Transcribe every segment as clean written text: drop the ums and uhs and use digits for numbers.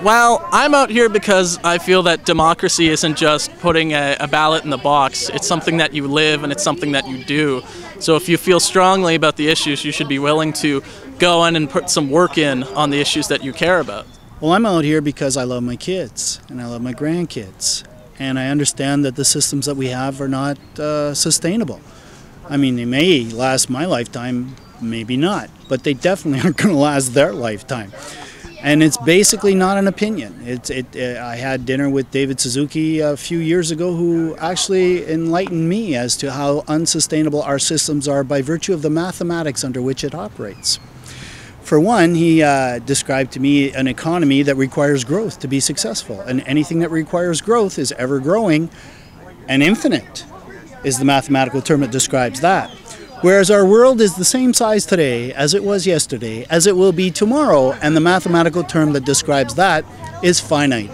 Well, I'm out here because I feel that democracy isn't just putting a ballot in the box. It's something that you live and it's something that you do. So if you feel strongly about the issues, you should be willing to go in and put some work in on the issues that you care about. Well, I'm out here because I love my kids and I love my grandkids. And I understand that the systems that we have are not sustainable. I mean, they may last my lifetime, maybe not, but they definitely aren't going to last their lifetime. And it's basically not an opinion. I had dinner with David Suzuki a few years ago, who actually enlightened me as to how unsustainable our systems are by virtue of the mathematics under which it operates. For one, he described to me an economy that requires growth to be successful. And anything that requires growth is ever growing, and infinite is the mathematical term that describes that. Whereas our world is the same size today as it was yesterday, as it will be tomorrow, and the mathematical term that describes that is finite,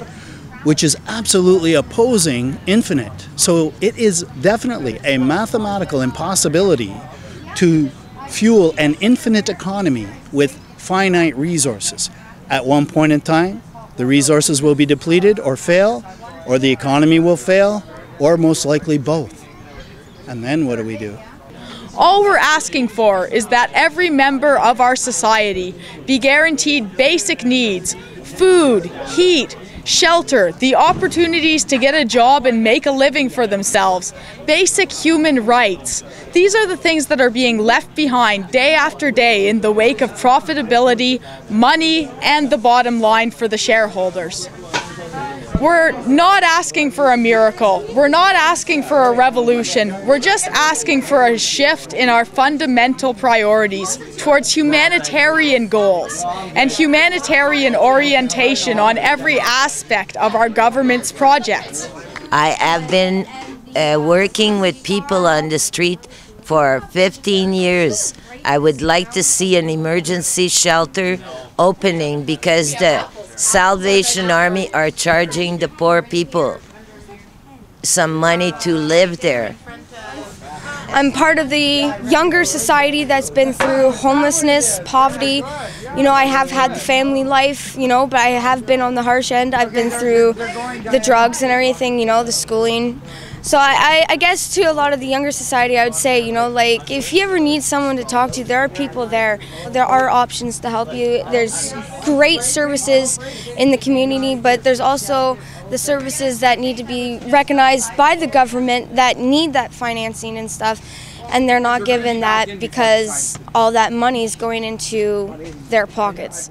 which is absolutely opposing infinite. So it is definitely a mathematical impossibility to fuel an infinite economy with finite resources. At one point in time, the resources will be depleted or fail, or the economy will fail, or most likely both. And then what do we do? All we're asking for is that every member of our society be guaranteed basic needs: food, heat, shelter, the opportunities to get a job and make a living for themselves, basic human rights. These are the things that are being left behind day after day in the wake of profitability, money, and the bottom line for the shareholders. We're not asking for a miracle. We're not asking for a revolution. We're just asking for a shift in our fundamental priorities towards humanitarian goals and humanitarian orientation on every aspect of our government's projects. I have been working with people on the street for 15 years. I would like to see an emergency shelter opening because the Salvation Army are charging the poor people some money to live there. I'm part of the younger society that's been through homelessness, poverty. You know, I have had the family life, you know, but I have been on the harsh end. I've been through the drugs and everything, you know, the schooling. So I guess to a lot of the younger society, I would say, you know, like, if you ever need someone to talk to, there are people there. There are options to help you. There's great services in the community, but there's also the services that need to be recognized by the government that need that financing and stuff, and they're not given that because all that money is going into their pockets.